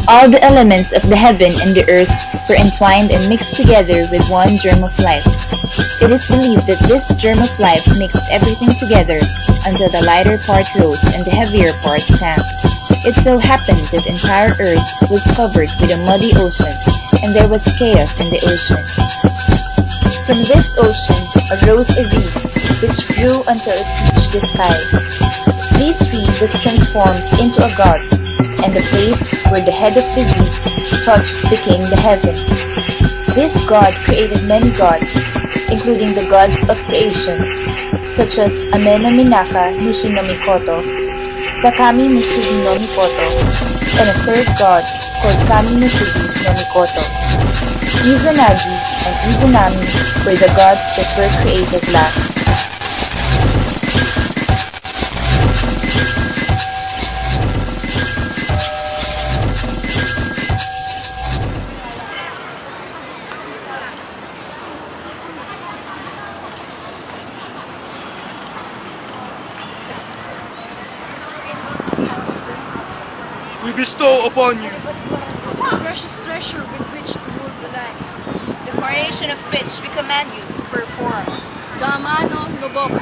All the elements of the heaven and the earth were entwined and mixed together with one germ of life. It is believed that this germ of life mixed everything together until the lighter part rose and the heavier part sank. It so happened that the entire earth was covered with a muddy ocean, and there was chaos in the ocean. From this ocean arose a reed, which grew until it reached the sky. This reed was transformed into a god, and the place where the head of the reed touched became the heaven. This god created many gods, including the gods of creation, such as Ameno Minaka Nushi no Mikoto, Takami Musubi no Mikoto, and a third god called Kami Musubi no Mikoto. Izanagi and Izanami were the gods that were created last. We bestow upon you this precious treasure with which to rule the land, the coronation of which we command you to perform. Gamano Noboko.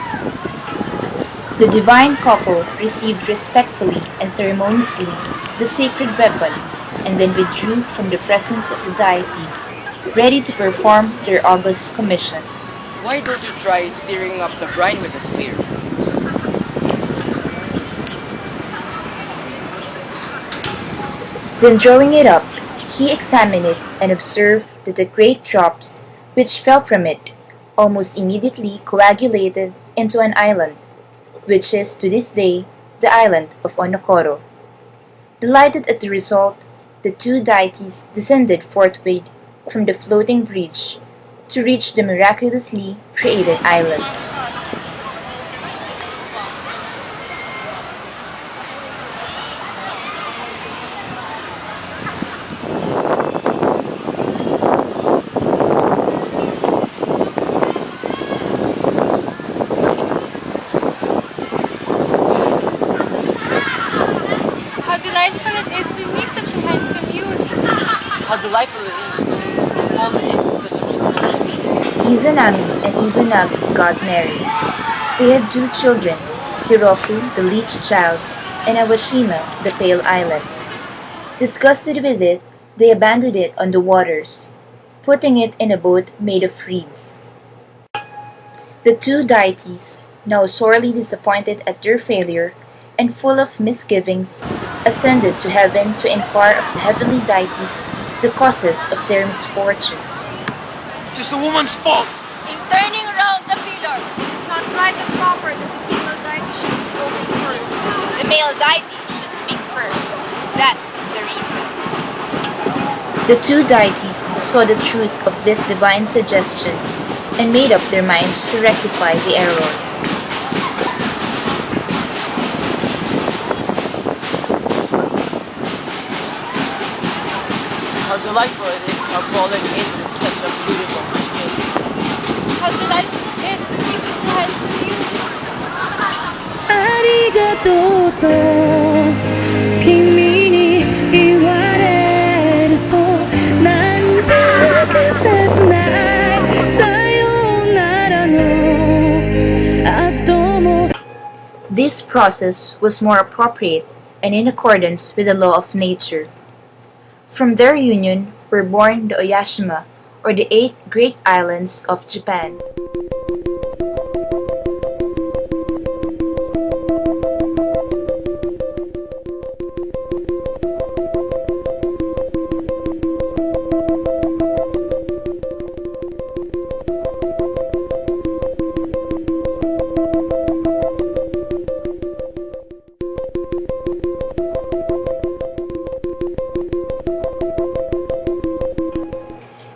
The divine couple received respectfully and ceremoniously the sacred weapon, and then withdrew from the presence of the deities, ready to perform their august commission. Why don't you try stirring up the brine with a spear? Then drawing it up, he examined it and observed that the great drops which fell from it almost immediately coagulated into an island, which is to this day the island of Onokoro. Delighted at the result, the two deities descended forthwith from the floating bridge to reach the miraculously created island. How delightful it is to meet such a handsome youth. How delightful it is to fall in such a beautiful. Izanami and Izanagi got married. They had two children, Hiroku, the leech child, and Awashima, the pale island. Disgusted with it, they abandoned it on the waters, putting it in a boat made of reeds. The two deities, now sorely disappointed at their failure and full of misgivings, ascended to heaven to inquire of the heavenly deities the causes of their misfortunes. It is the woman's fault. In turning around the pillar, It is not right and proper that the female deity should have spoken first. The male deity should speak first. That's the reason. The two deities saw the truth of this divine suggestion and made up their minds to rectify the error. How delightful it is to have fallen in with such a beautiful being. how delightful it is to meet such a handsome youth. ありがとうと君に言われるとなんだか切ないさよならの後も This process was more appropriate and in accordance with the law of nature. From their union were born the Oyashima, or the 8 great islands of Japan.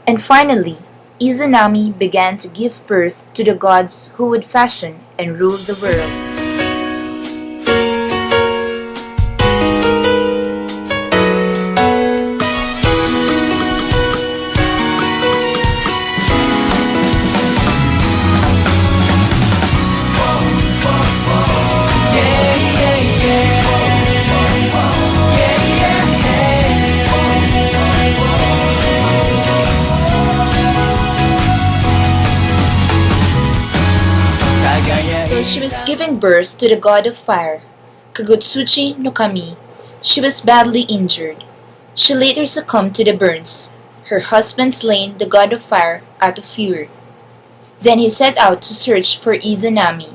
And finally, Izanami began to give birth to the gods who would fashion and rule the world. she was giving birth to the god of fire, Kagutsuchi no Kami, she was badly injured. She later succumbed to the burns, her husband slain the god of fire out of fury. Then he set out to search for Izanami.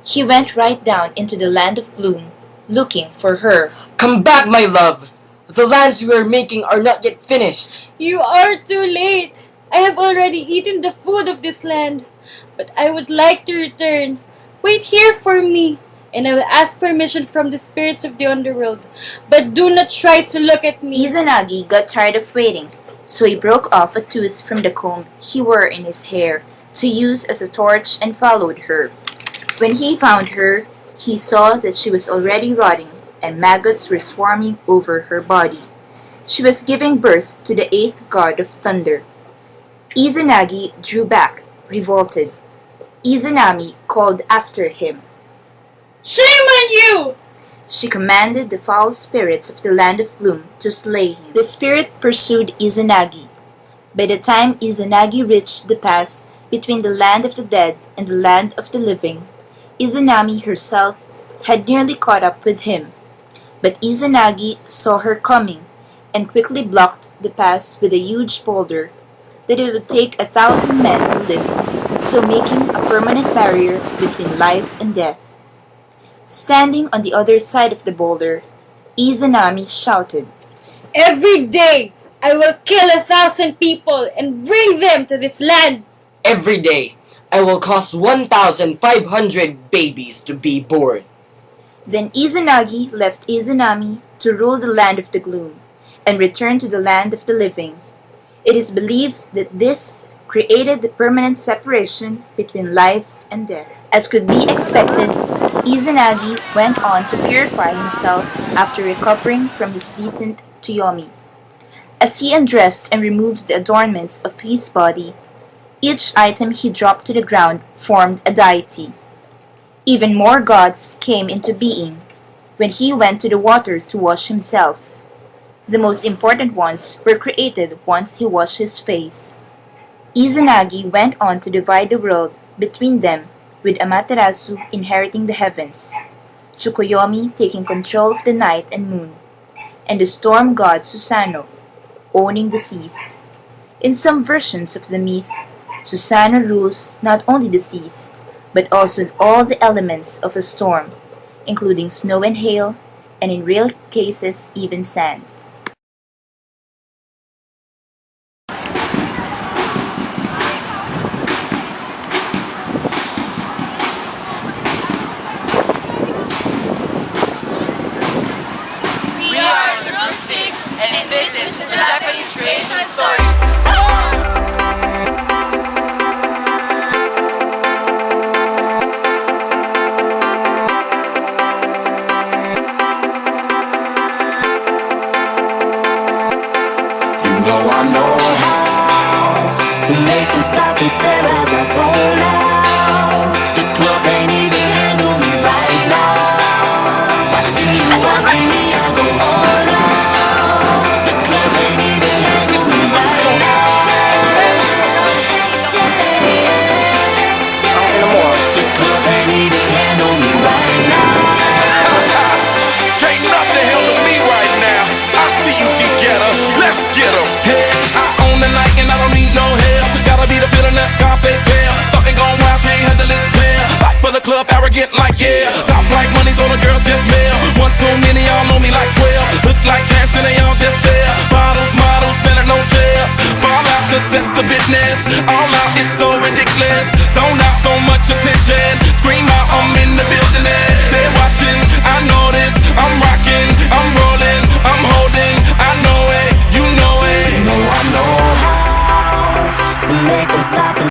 He went right down into the land of gloom, looking for her. Come back, my love! The lands we are making are not yet finished. You are too late. I have already eaten the food of this land, but I would like to return. Wait here for me, and I will ask permission from the spirits of the underworld. But do not try to look at me. Izanagi got tired of waiting, so he broke off a tooth from the comb he wore in his hair to use as a torch and followed her. When he found her, he saw that she was already rotting and maggots were swarming over her body. She was giving birth to the eighth god of thunder. Izanagi drew back, revolted. Izanami called after him. Shame on you! She commanded the foul spirits of the land of gloom to slay him. The spirit pursued Izanagi. By the time Izanagi reached the pass between the land of the dead and the land of the living, Izanami herself had nearly caught up with him. But Izanagi saw her coming and quickly blocked the pass with a huge boulder that it would take 1,000 men to lift, so making a permanent barrier between life and death. Standing on the other side of the boulder, Izanami shouted, Every day I will kill 1,000 people and bring them to this land. Every day, I will cause 1,500 babies to be born. Then Izanagi left Izanami to rule the land of the gloom and returned to the land of the living. It is believed that this created the permanent separation between life and death. As could be expected, Izanagi went on to purify himself after recovering from his descent to Yomi. As he undressed and removed the adornments of his body, each item he dropped to the ground formed a deity. Even more gods came into being when he went to the water to wash himself. The most important ones were created once he washed his face. Izanagi went on to divide the world between them, with Amaterasu inheriting the heavens, Tsukuyomi taking control of the night and moon, and the storm god Susanoo owning the seas. In some versions of the myth, Susanoo rules not only the seas, but also all the elements of a storm, including snow and hail, and in rare cases even sand. We are the Group 6, and this is the Japanese creation story. I know how to make them stop and stare as I zone out. The club can't even handle me right now. Watching you, watching me, I go all out. The club can't even handle me right now. The club can't even handle me right now. Can't nothing handle me right now. I see you, D-Getter. Let's get 'em. Hey, I own the night and I don't need no help. Gotta be the feeling that Scarface feel. Starting going wild, can't handle this player. Back for the club, arrogant like yeah. Top like money, so the girls just mail. One too many, y'all know me like 12. Look like cash and they all just there. Bottles, models, spending no shares. Fall out, cause that's the business. All